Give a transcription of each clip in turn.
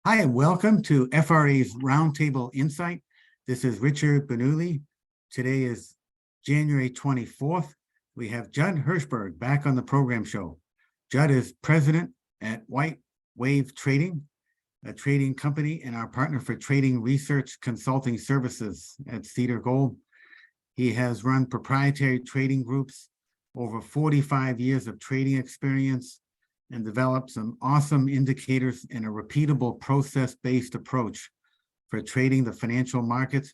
Hi, and welcome to FRA's Roundtable Insight. This is Richard Bernoulli. Today is January 24th. We have Judd Hirschberg back on the program show. Judd is president at White Wave Trading, a trading company and our partner for trading research consulting services at Cedar Gold. He has run proprietary trading groups, over 45 years of trading experience, and develop some awesome indicators and a repeatable process-based approach for trading the financial markets.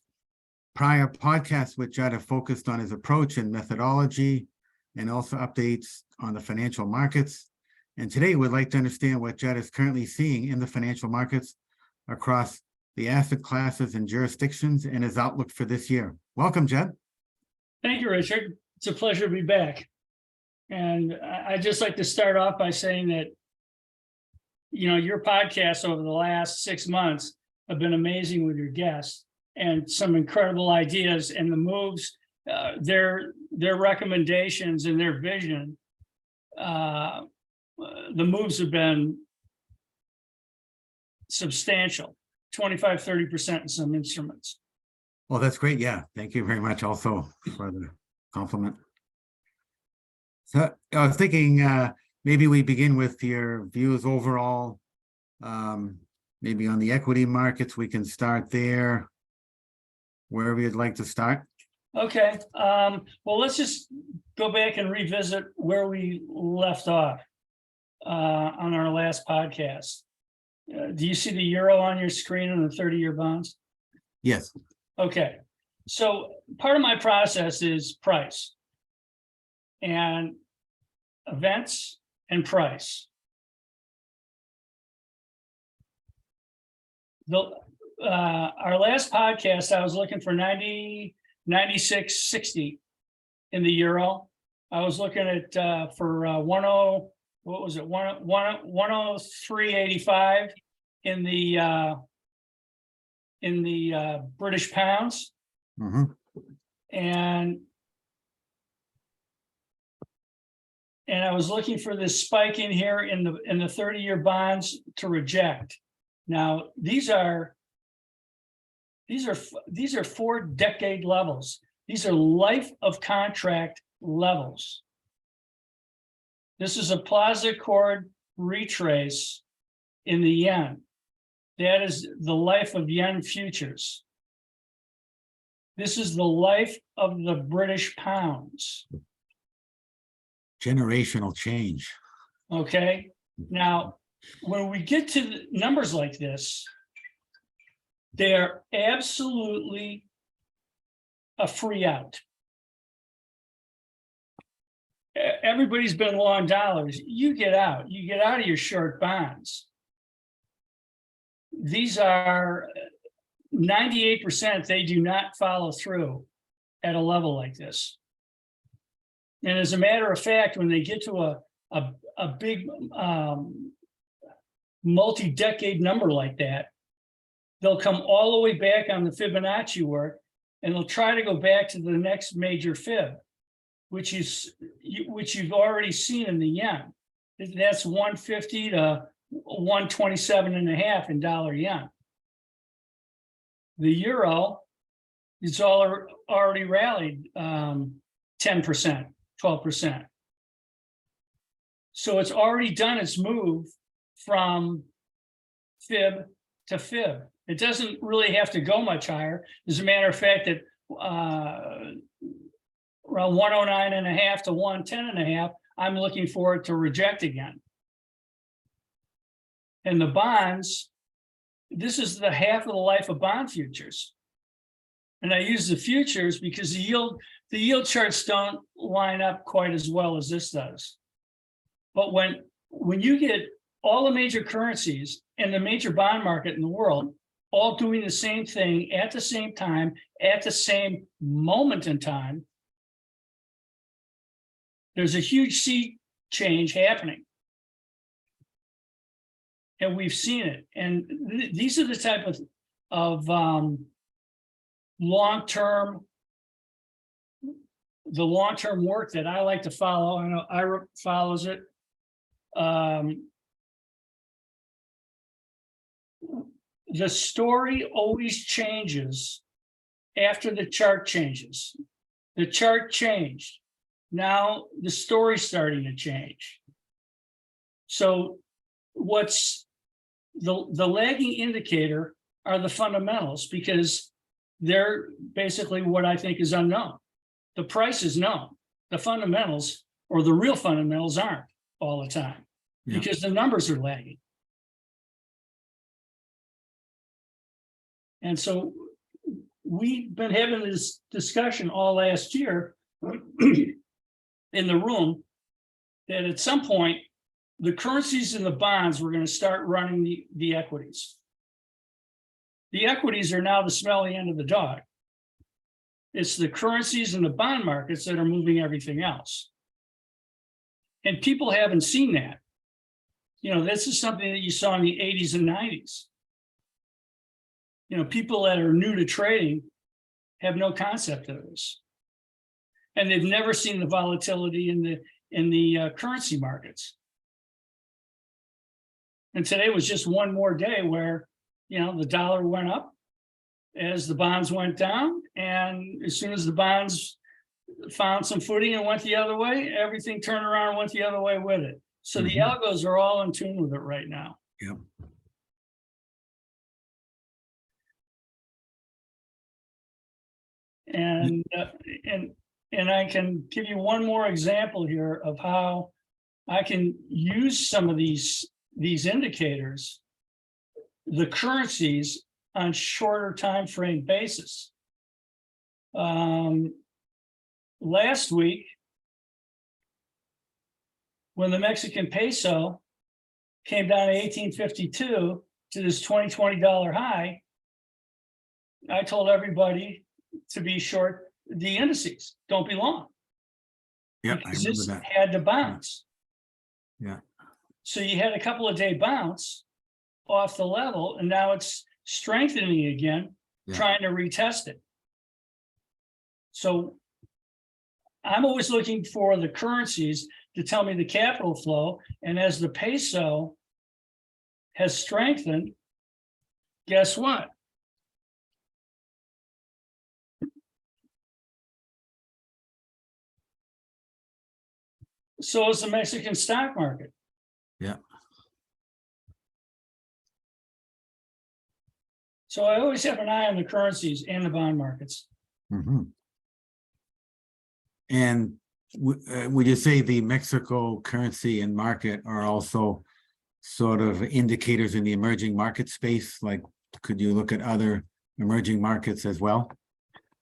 Prior podcasts with Judd have focused on his approach and methodology, and also updates on the financial markets. And today we'd like to understand what Judd is currently seeing in the financial markets across the asset classes and jurisdictions and his outlook for this year. Welcome, Judd. Thank you, Richard. It's a pleasure to be back. And I'd just like to start off by saying that, your podcasts over the last 6 months have been amazing with your guests and some incredible ideas and the moves, their recommendations and their vision. The moves have been substantial, 25, 30% in some instruments. Well, that's great. Yeah. Thank you very much also for the compliment. So I was thinking maybe we begin with your views overall, maybe on the equity markets. We can start there, wherever you'd like to start. Okay. Well, let's just go back and revisit where we left off on our last podcast. Do you see the euro on your screen and the 30-year bonds? Yes. Okay. So part of my process is price and events and price. Our last podcast, I was looking for 96.60 in the euro. I was looking at for 103.85 in the British pounds. Mm-hmm. And I was looking for this spike in here in the 30-year bonds to reject. Now these are 4-decade levels. These are life of contract levels. This is a Plaza Accord retrace in the yen. That is the life of yen futures. This is the life of the British pounds. Generational change. Okay. Now, when we get to the numbers like this, they're absolutely a free out. Everybody's been long dollars. You get out of your short bonds. These are 98%, they do not follow through at a level like this. And as a matter of fact, when they get to a big multi-decade number like that, they'll come all the way back on the Fibonacci work, and they'll try to go back to the next major fib, which you've already seen in the yen. That's 150 to 127.5 in dollar yen. The euro, it's already rallied 10%, 12%. So it's already done its move from fib to fib. It doesn't really have to go much higher. As a matter of fact, that around 109.5 to 110.5, I'm looking for it to reject again. And the bonds, this is the half of the life of bond futures. And I use the futures because the yield charts don't line up quite as well as this does. But when you get all the major currencies and the major bond market in the world all doing the same thing at the same time, at the same moment in time, there's a huge sea change happening. And we've seen it. And these are the type of long-term work that I like to follow. I know Ira follows it. the story always changes after the chart changes. The chart changed. Now the story's starting to change. So what's the lagging indicator are the fundamentals, because they're basically what I think is unknown. The price is known. The fundamentals, or the real fundamentals, aren't all the time, because the numbers are lagging. And so we've been having this discussion all last year in the room, that at some point, the currencies and the bonds were going to start running the equities. The equities are now the smelly end of the dog. It's the currencies and the bond markets that are moving everything else. And people haven't seen that. You know, this is something that you saw in the 80s and 90s. You know, people that are new to trading have no concept of this. And they've never seen the volatility in the currency markets. And today was just one more day where, you know, the dollar went up as the bonds went down. And as soon as the bonds found some footing and went the other way, everything turned around and went the other way with it. So the algos are all in tune with it right now. Yep. And I can give you one more example here of how I can use some of these indicators, the currencies, on shorter time frame basis. Last week, when the Mexican peso came down to 1852 to this $20 high, I told everybody to be short the indices, don't be long. Yeah, I Because remember this that. had to bounce. Yeah. So you had a couple of day bounce off the level, and now it's strengthening again, trying to retest it. So I'm always looking for the currencies to tell me the capital flow. And as the peso has strengthened, guess what? So is the Mexican stock market. Yeah. So I always have an eye on the currencies and the bond markets. And would you say the Mexico currency and market are also sort of indicators in the emerging market space? Like, could you look at other emerging markets as well?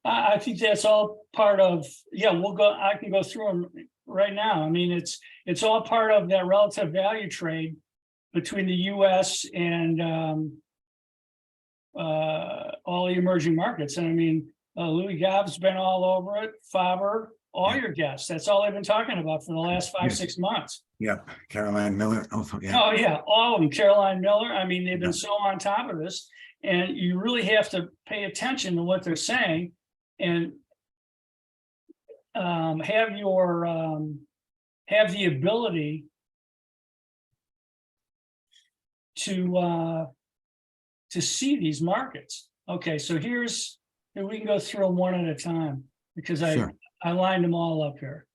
I think that's all part of, yeah, I can go through them right now. I mean, it's all part of that relative value trade between the US and all the emerging markets. And I mean, Louis Gabb's been all over it, Faber, all your guests. That's all they've been talking about for the last 5-6 months. Yeah, Caroline Miller also, yeah. Oh yeah, all of them, Caroline Miller. I mean, they've been so on top of this, and you really have to pay attention to what they're saying and have the ability to see these markets. Okay, so here we can go through them one at a time, because I lined them all up here.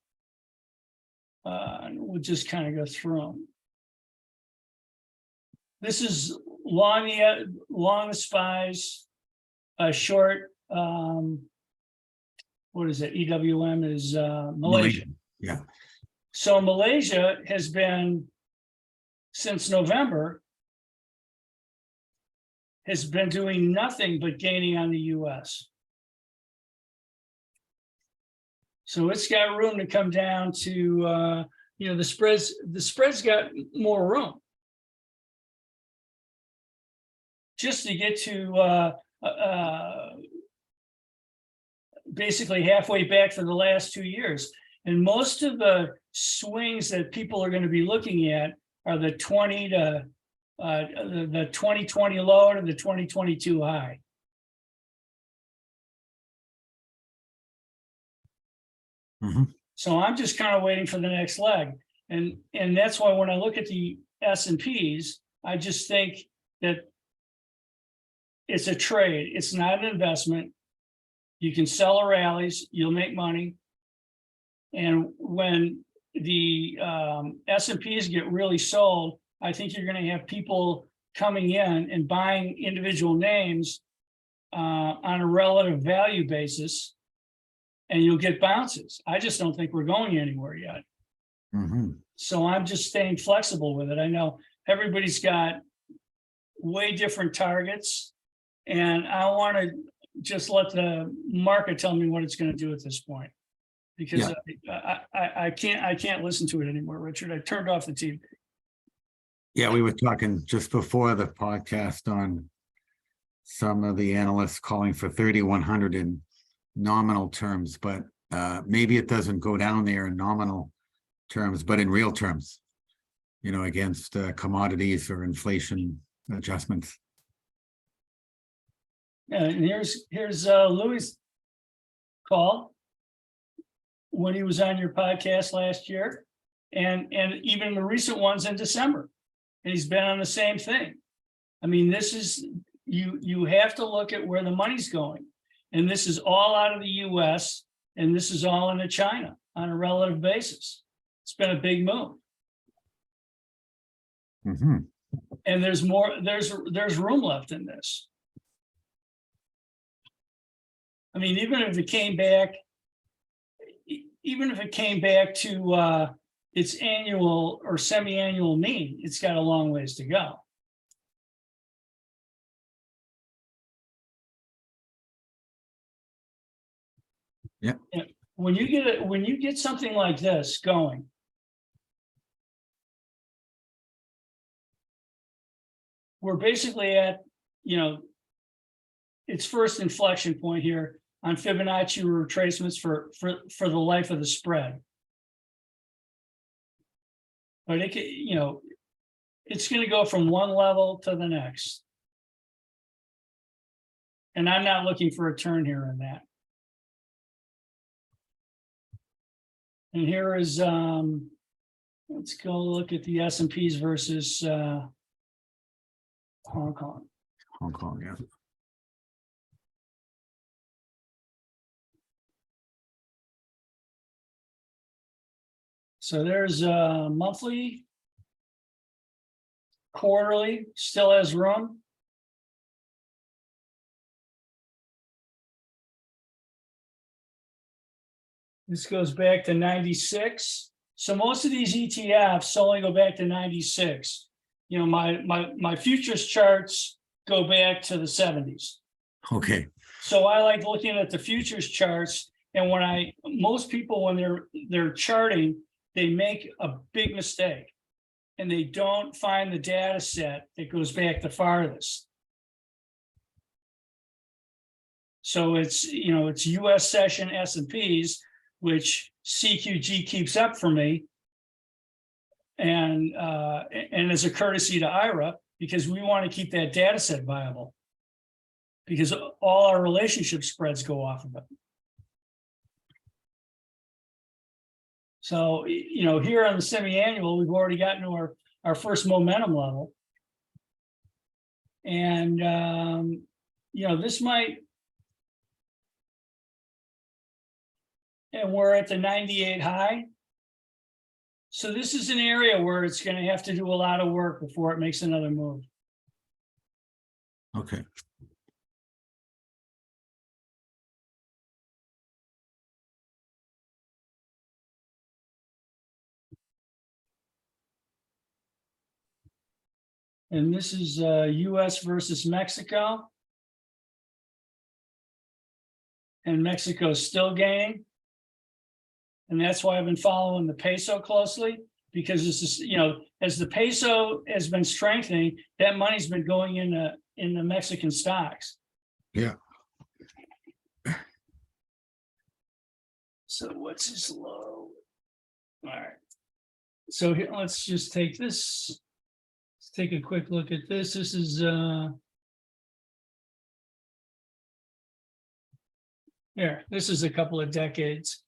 And we'll just kind of go through them. This is long the spies, short. What is it? EWM is Malaysia. Yeah. So Malaysia has been, since November, has been doing nothing but gaining on the US. So it's got room to come down to, you know, the spread's got more room. Just to get to basically halfway back for the last 2 years. And most of the swings that people are going to be looking at are the 2020 low to the 2022 high. So I'm just kind of waiting for the next leg. And that's why when I look at the S&Ps, I just think that it's a trade. It's not an investment. You can sell the rallies, you'll make money. And when the S&Ps get really sold, I think you're going to have people coming in and buying individual names on a relative value basis, and you'll get bounces. I just don't think we're going anywhere yet. Mhm. So I'm just staying flexible with it. I know everybody's got way different targets, and I want to just let the market tell me what it's going to do at this point, because I can't listen to it anymore, Richard. I turned off the TV. Yeah, we were talking just before the podcast on some of the analysts calling for 3,100 in nominal terms, but maybe it doesn't go down there in nominal terms, but in real terms, against commodities or inflation adjustments. Yeah, and here's Louis' call when he was on your podcast last year, and even the recent ones in December, and he's been on the same thing. I mean, this is you have to look at where the money's going, and this is all out of the U.S. and this is all into China on a relative basis. It's been a big move. Mm-hmm. And there's more, there's room left in this. I mean, even if it came back to its annual or semi-annual mean, it's got a long ways to go. Yeah. When you get something like this going, we're basically at, its first inflection point here on Fibonacci retracements for the life of the spread. But it could, it's going to go from one level to the next. And I'm not looking for a turn here in that. And here is, let's go look at the S&Ps versus Hong Kong. Hong Kong, yeah. So there's monthly, quarterly, still has room. This goes back to 96. So most of these ETFs only go back to 96. My futures charts go back to the 70s. Okay. So I like looking at the futures charts, and most people, when they're charting, they make a big mistake, and they don't find the data set that goes back the farthest. So it's US session S&Ps, which CQG keeps up for me, and as a courtesy to IRA, because we want to keep that data set viable, because all our relationship spreads go off of it. So, here on the semi-annual, we've already gotten to our first momentum level. And, this might, and we're at the 98 high. So this is an area where it's going to have to do a lot of work before it makes another move. Okay. And this is US versus Mexico. And Mexico's still gaining. And that's why I've been following the peso closely, because this is, as the peso has been strengthening, that money's been going in the Mexican stocks. Yeah. So what's his low? All right. So here, let's just take this. Let's take a quick look at this. This is here. This is a couple of decades.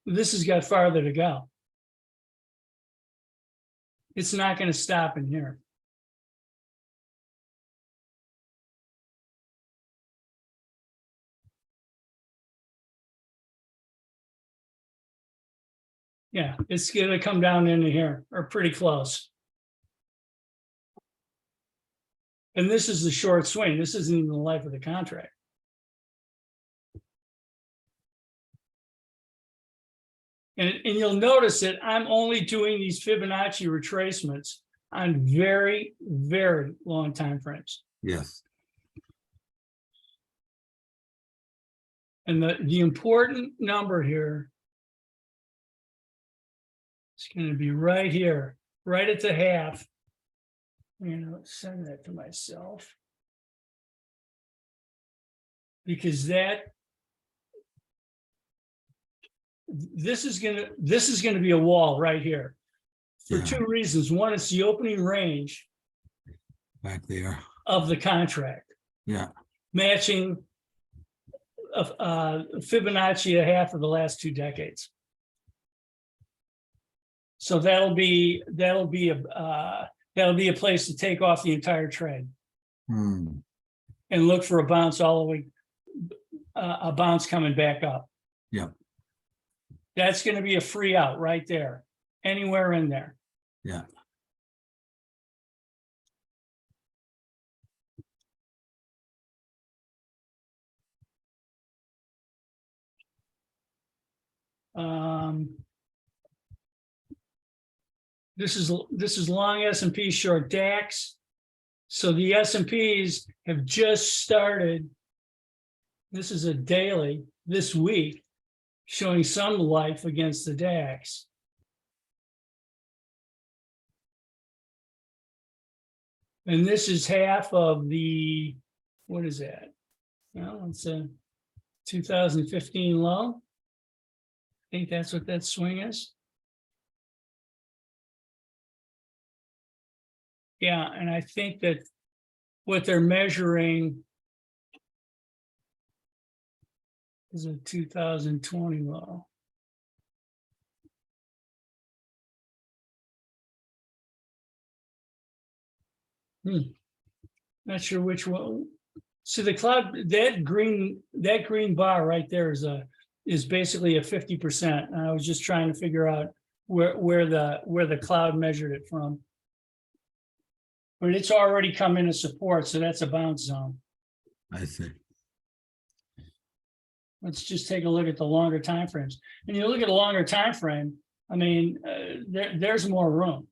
This has got farther to go. It's not going to stop in here. Yeah, it's gonna come down into here, or pretty close. And this is the short swing. This isn't even the life of the contract. And you'll notice that I'm only doing these Fibonacci retracements on very, very long time frames. Yes. And the important number here is going to be right here, right at the half. Send that to myself. Because this is gonna be a wall right here. For Yeah. two reasons. One, it's the opening range Back there. of the contract, Yeah. matching Fibonacci a half of the last 2 decades. So that'll be a place to take off the entire trade Hmm. and look for a bounce all the way, a bounce coming back up. Yeah. That's going to be a free out right there, anywhere in there. Yeah. This is long S&P, short DAX. So the S&Ps have just started. This is a daily this week, showing some life against the DAX. And this is half of the, what is that? Well, it's a 2015 low. I think that's what that swing is. Yeah, and I think that what they're measuring is a 2020 low. Not sure which one. So the cloud, that green bar right there is basically a 50%. And I was just trying to figure out where the cloud measured it from. But it's already come into support, so that's a bounce zone. I see. Let's just take a look at the longer time frames. And you look at a longer time frame, I mean, there's more room.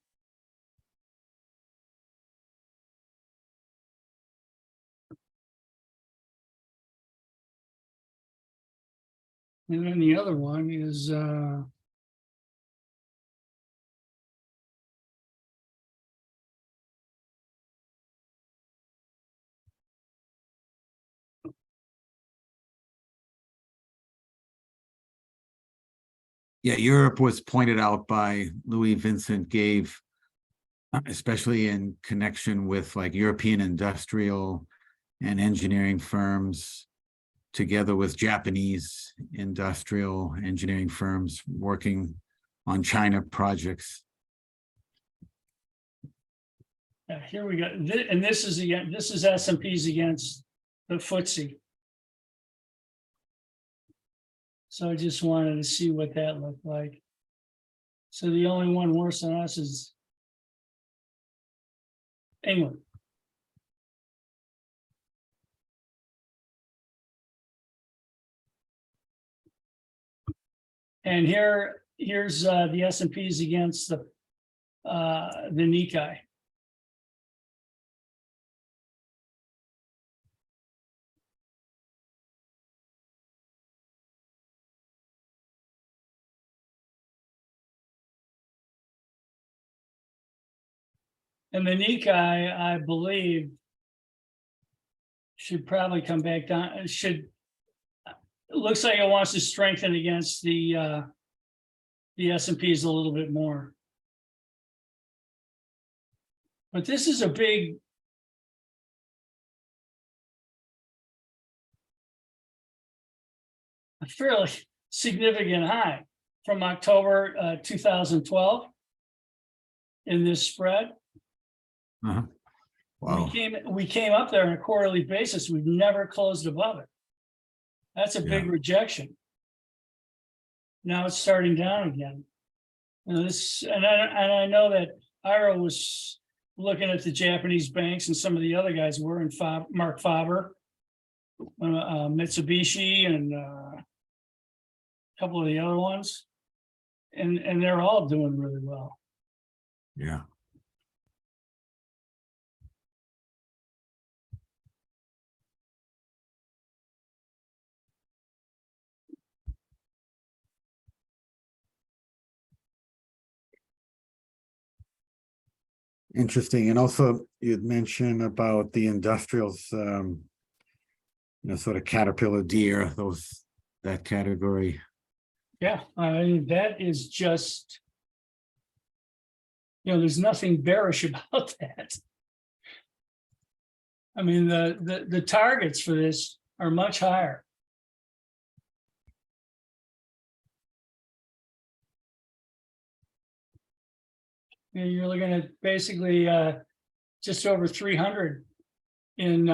And then the other one is Yeah, Europe was pointed out by Louis Vincent Gave, especially in connection with like European industrial and engineering firms, together with Japanese industrial engineering firms working on China projects. here we go. And this is S&Ps against the FTSE. So I just wanted to see what that looked like. So the only one worse than us is England. And here's the S&Ps against the Nikkei. And the Nikkei, I believe, should probably come back down. It looks like it wants to strengthen against the S&Ps a little bit more. But this is a fairly significant high from October 2012 in this spread. Uh-huh. Wow. We came up there on a quarterly basis. We've never closed above it. That's a big rejection. Now it's starting down again. And this, and I know that Ira was looking at the Japanese banks, and some of the other guys were, and Mark Faber, Mitsubishi, and a couple of the other ones. And they're all doing really well. Yeah. Interesting. And also you'd mentioned about the industrials, sort of Caterpillar, Deere, that category. Yeah, I mean, that is just, there's nothing bearish about that. I mean, the targets for this are much higher. You're looking at basically just over 300 in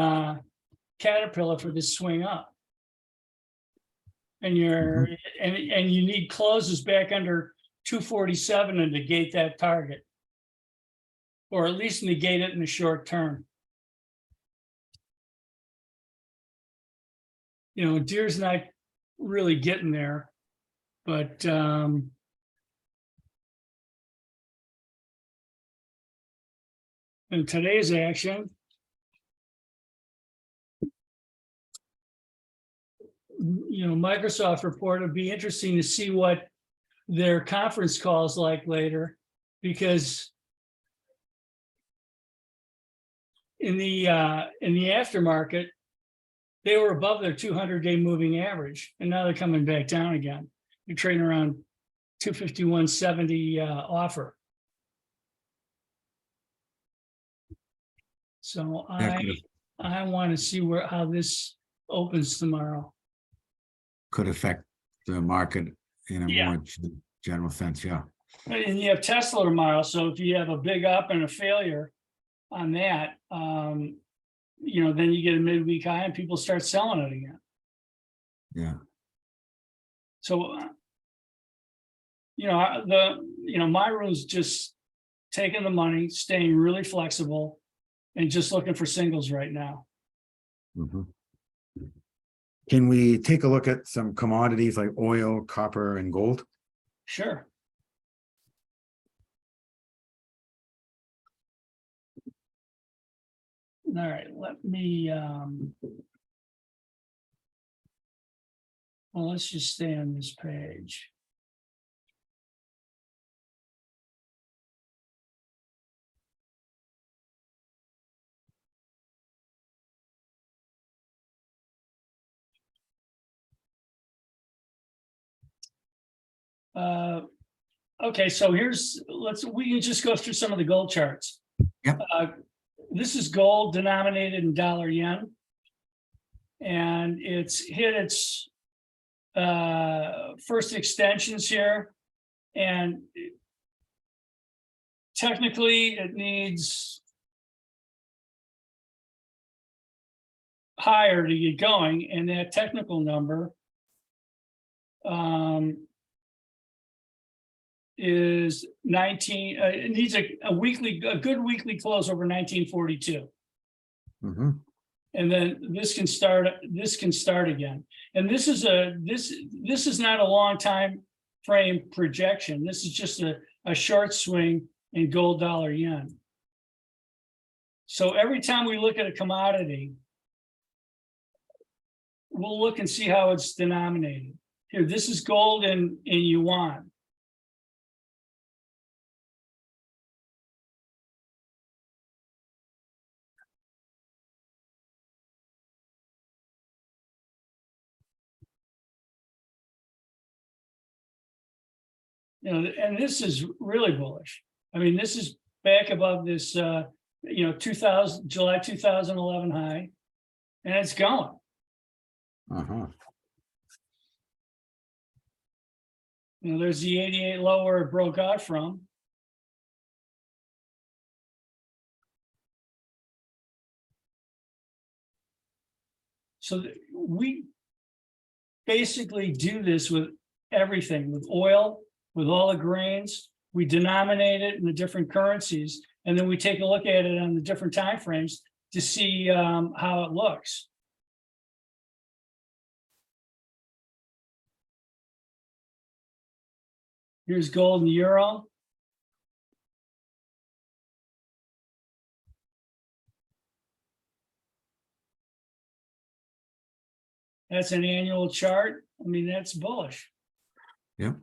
Caterpillar for this swing up. And you're and you need closes back under 247 to negate that target, or at least negate it in the short term. Deere's not really getting there, but in today's action, Microsoft report, would be interesting to see what their conference calls like later, because in the aftermarket, they were above their 200-day moving average, and now they're coming back down again. You're trading around 251.70 offer. So I want to see how this opens tomorrow. Could affect the market in a more general sense, yeah. And you have Tesla tomorrow, so if you have a big up and a failure on that, then you get a midweek high and people start selling it again. Yeah. So, my rule's just taking the money, staying really flexible, and just looking for singles right now. Mm-hmm. Can we take a look at some commodities like oil, copper, and gold? Sure. All right, let me, well, let's just stay on this page. Okay, so we can just go through some of the gold charts. Yep. This is gold denominated in dollar yen, and it's hit its first extensions here, and technically it needs higher to get going, and that technical number is 19. It needs a good weekly close over 1942. Mm-hmm. And then this can start again. And this is not a long time frame projection. This is just a short swing in gold, dollar, yen. So every time we look at a commodity, we'll look and see how it's denominated. Here, this is gold in yuan. And this is really bullish. I mean, this is back above this, July 2011 high, and it's going. Uh-huh. There's the 88 low where it broke out from. So we basically do this with everything, with oil, with all the grains, We denominate it in the different currencies, and then we take a look at it on the different timeframes to see how it looks. Here's gold and euro. That's an annual chart. I mean, that's bullish. Yep.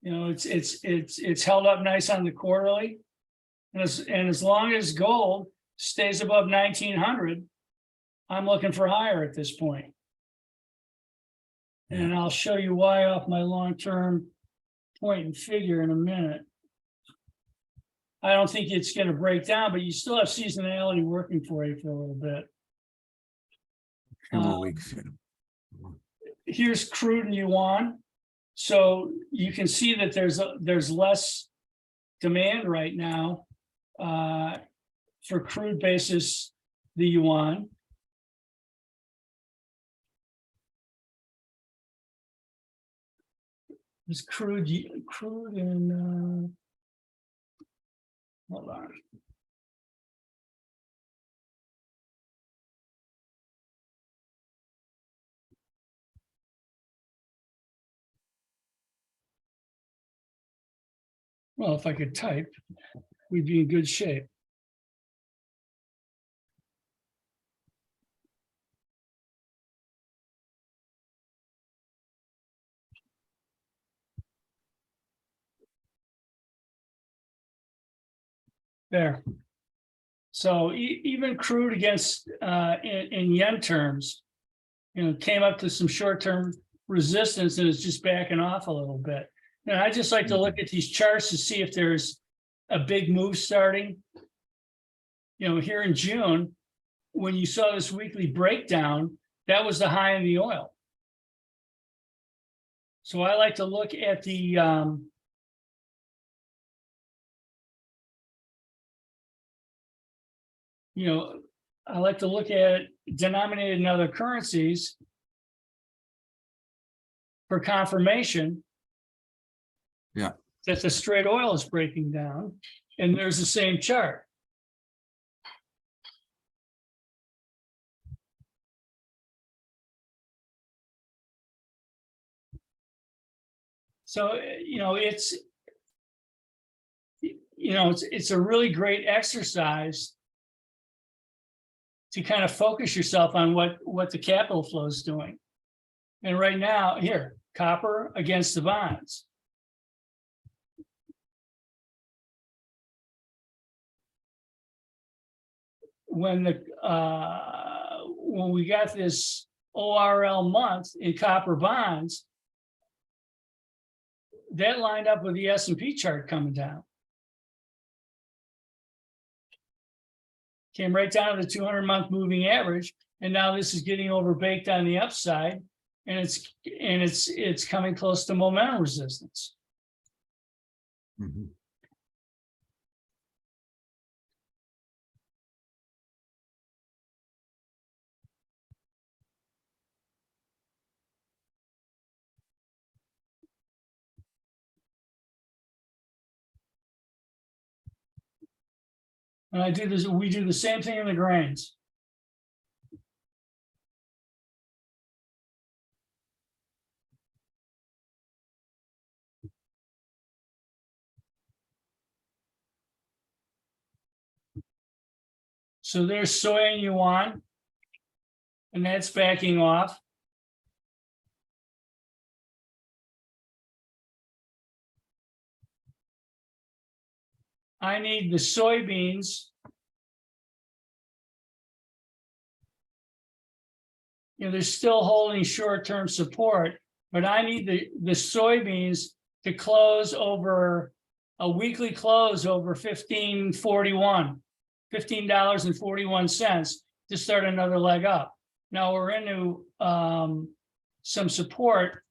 You know, it's held up nice on the quarterly. And as long as gold stays above 1900, I'm looking for higher at this point. And I'll show you why off my long-term point and figure in a minute. I don't think it's going to break down, but you still have seasonality working for you for a little bit. Few more weeks. Here's crude and yuan. So you can see that there's less demand right now for crude basis, the yuan. There's crude and hold on. Well, if I could type, we'd be in good shape. There. So even crude against in yen terms, you know, came up to some short-term resistance and is just backing off a little bit. And I just like to look at these charts to see if there's a big move starting. You know, here in June, when you saw this weekly breakdown, that was the high in the oil. So I like to look at the you know, I like to look at denominated in other currencies for confirmation. Yeah. That the straight oil is breaking down, and there's the same chart. So, you know, it's a really great exercise to kind of focus yourself on what the capital flow is doing. And right now, here, copper against the bonds. When we got this ORL month in copper bonds, that lined up with the S&P chart coming down. Came right down to the 200-month moving average, and now this is getting overbaked on the upside, and it's coming close to momentum resistance. Mm-hmm. And I do this, we do the same thing in the grains. So there's soy and yuan, and that's backing off. I need the soybeans. You know, they're still holding short-term support, but I need the soybeans to close over a weekly close over $15.41 to start another leg up. Now we're into some support,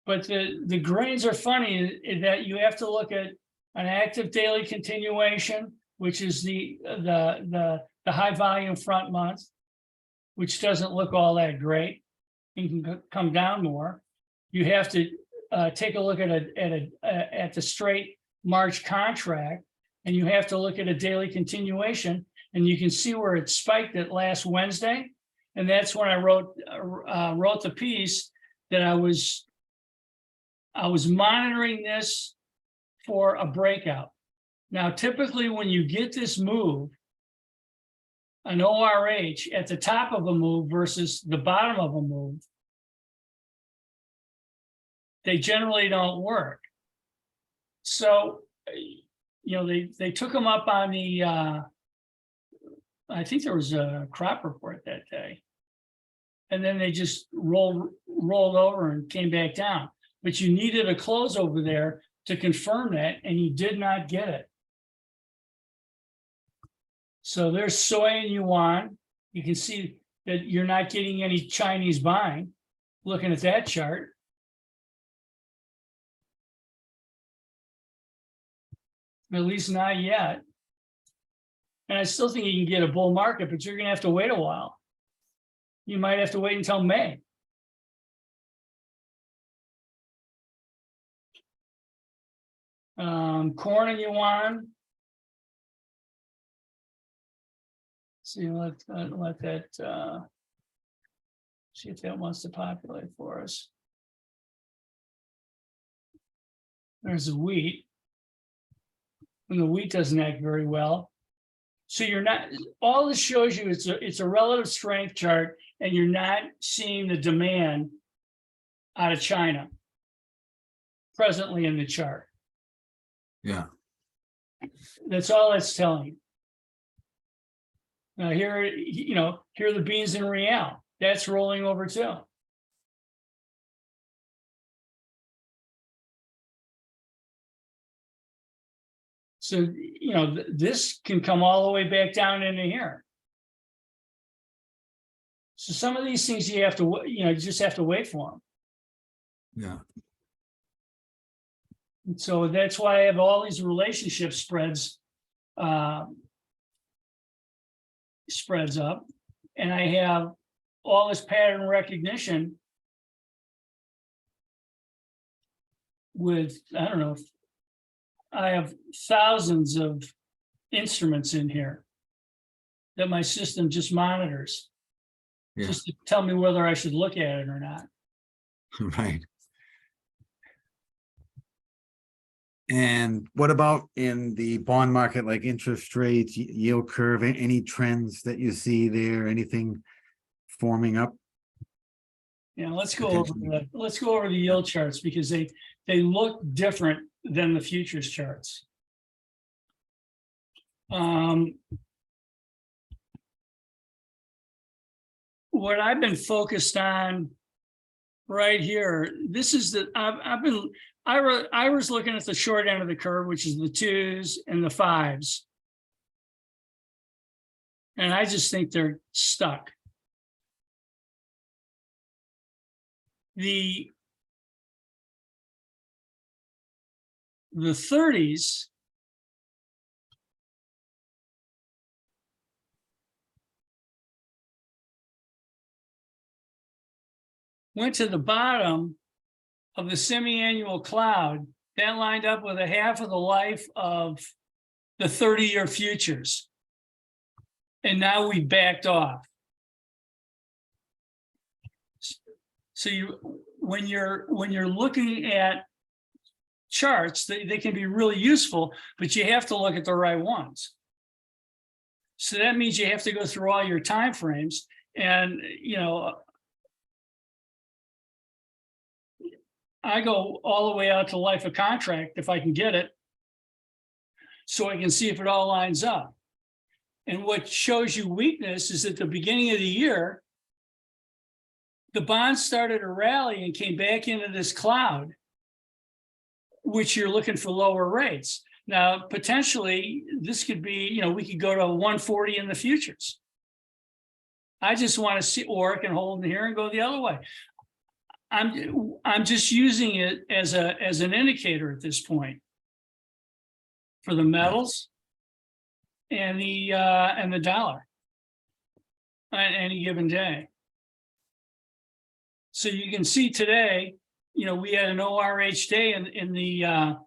but the grains are funny in that you have to look at an active daily continuation, which is the high volume front month, which doesn't look all that great. You can come down more. You have to take a look at the straight March contract, and you have to look at a daily continuation, and you can see where it spiked it last Wednesday. And that's when I wrote the piece that I was monitoring this for a breakout. Now, typically when you get this move, an ORH at the top of a move versus the bottom of a move, they generally don't work. So, you know, they took them up on the, I think there was a crop report that day. And then they just rolled over and came back down. But you needed a close over there to confirm that, and you did not get it. So there's soy and yuan. You can see that you're not getting any Chinese buying, looking at that chart. At least not yet. And I still think you can get a bull market, but you're going to have to wait a while. You might have to wait until May. Corn and yuan. See, let that see if that wants to populate for us. There's the wheat. And the wheat doesn't act very well. So you're not, all this shows you it's a relative strength chart, and you're not seeing the demand out of China presently in the chart. Yeah. That's all it's telling you. Now here, you know, here are the beans in real. That's rolling over too. So, you know, this can come all the way back down into here. So some of these things you have to, you know, you just have to wait for them. Yeah. And so that's why I have all these relationship spreads spreads up, and I have all this pattern recognition with, I don't know, I have thousands of instruments in here that my system just monitors, just to tell me whether I should look at it or not. Right. And what about in the bond market, like interest rates, yield curve, any trends that you see there, anything forming up? Yeah, let's go over the yield charts, because they look different than the futures charts. What I've been focused on right here, this is the I was looking at the short end of the curve, which is the 2s and the 5s. And I just think they're stuck. The 30s went to the bottom of the semi-annual cloud. That lined up with a half of the life of the 30-year futures. And now we backed off. So when you're looking at charts, they can be really useful, but you have to look at the right ones. So that means you have to go through all your time frames, and you know, I go all the way out to life of contract if I can get it, so I can see if it all lines up. And what shows you weakness is at the beginning of the year, the bonds started to rally and came back into this cloud, which you're looking for lower rates. Now, potentially, this could be, you know, we could go to 140 in the futures. I just want to see, or it can hold in here and go the other way. I'm just using it as an indicator at this point for the metals and the dollar on any given day. So you can see today we had an ORH day in the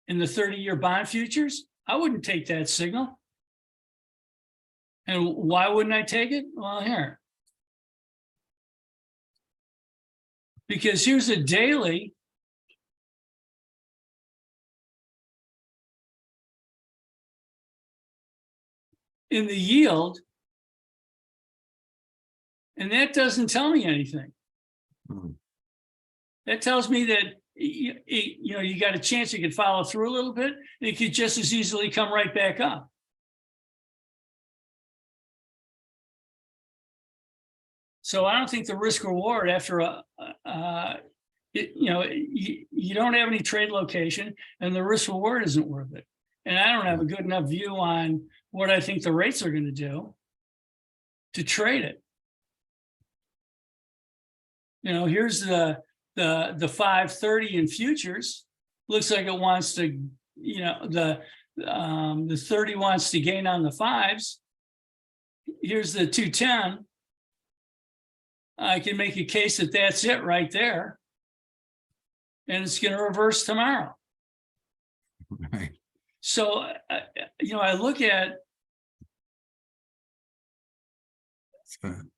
30-year bond futures, I wouldn't take that signal. And why wouldn't I take it? Well, here. Because here's a daily. In the yield. And that doesn't tell me anything. Mhm. That tells me that, you got a chance you could follow through a little bit. It could just as easily come right back up. So I don't think the risk reward after you don't have any trade location and the risk reward isn't worth it. And I don't have a good enough view on what I think the rates are going to do to trade it. Here's the 530 in futures. Looks like it wants to, the 30 wants to gain on the fives. Here's the 210. I can make a case that that's it right there. And it's going to reverse tomorrow. Right. So, I look at.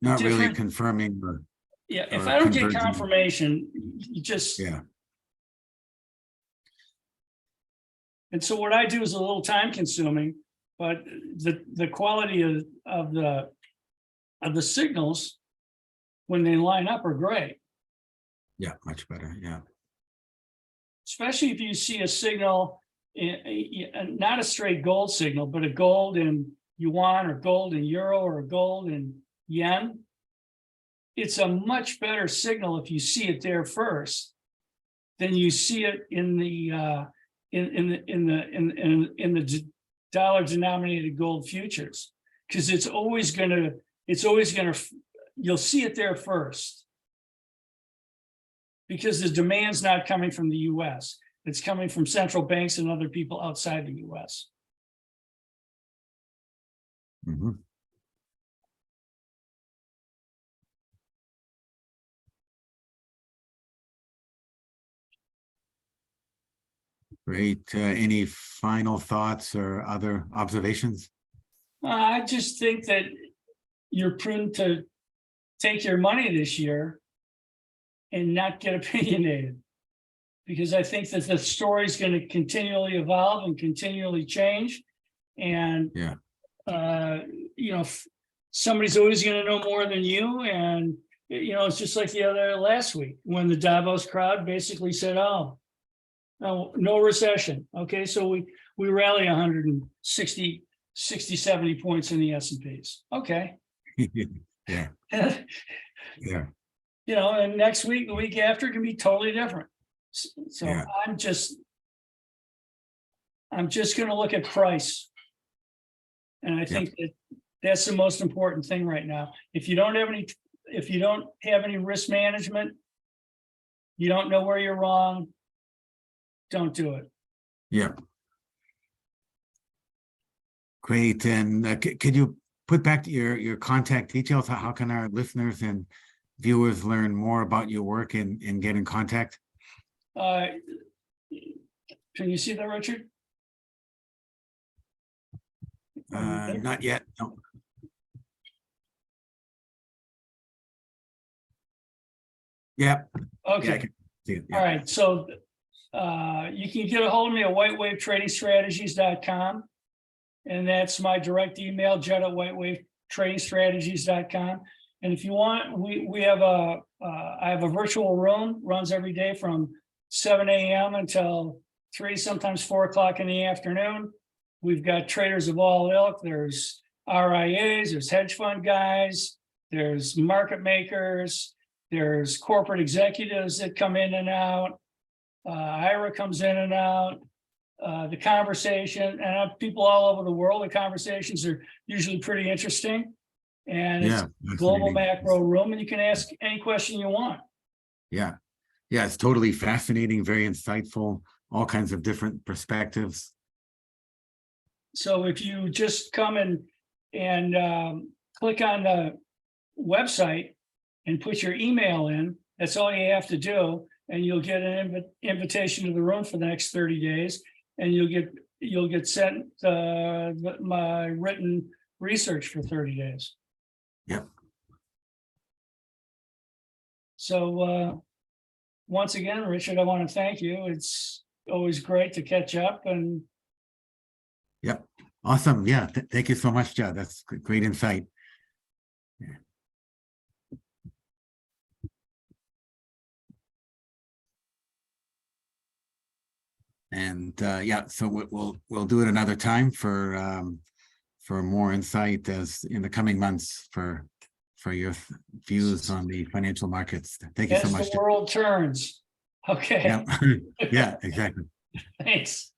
Not really different- confirming or. Yeah, if or I don't get converging. confirmation, you just. Yeah. And so what I do is a little time consuming, but the quality of the signals when they line up are great. Yeah, much better. Yeah. Especially if you see a signal, not a straight gold signal, but a gold in yuan or gold in euro or gold in yen. It's a much better signal if you see it there first than you see it in the dollar denominated gold futures, because it's always gonna you'll see it there first, because the demand's not coming from the US, it's coming from central banks and other people outside the US. Mhm. Great. Any final thoughts or other observations? I just think that you're prudent to take your money this year and not get opinionated, because I think that the story is going to continually evolve and continually change. And, Yeah. Somebody's always going to know more than you. And, it's just like the other last week when the Davos crowd basically said, oh, no recession. Okay, so we rally 160, 60, 70 points in the S&Ps. Okay. Yeah. Yeah. And next week, the week after, it can be totally different. So Yeah. I'm just going to look at price. And I think that's the most important thing right now. If you don't have any risk management, you don't know where you're wrong, don't do it. Yeah. Great. And could you put back your contact details? How can our listeners and viewers learn more about your work and get in contact? Can you see that, Richard? Not yet. No. Yeah. Okay. Yeah, I can see it. Yeah. All right. So you can get a hold of me at whitewavetradingstrategies.com. And that's my direct email, judd@whitewavetradingstrategies.com. And if you want, we have I have a virtual room, runs every day from 7 a.m. until 3, sometimes 4 o'clock in the afternoon. We've got traders of all ilk. There's RIAs, there's hedge fund guys, there's market makers, there's corporate executives that come in and out. IRA comes in and out. The conversation, and people all over the world, the conversations are usually pretty interesting. And it's Yeah. a global Fascinating. macro room, and you can ask any question you want. Yeah. Yeah. It's totally fascinating, very insightful, all kinds of different perspectives. So if you just come and click on the website and put your email in, that's all you have to do. and you'll get an invitation to the room for the next 30 days, and you'll get sent my written research for 30 days. Yep. So once again, Richard, I want to thank you. It's always great to catch up, and Yep. Awesome. Yeah. Thank you so much, Judd. That's great insight. Yeah. And yeah, so we'll do it another time for more insight as in the coming months for your views on the financial markets. Thank you so as much. the world turns. Okay. Yeah. Yeah, exactly. Thanks.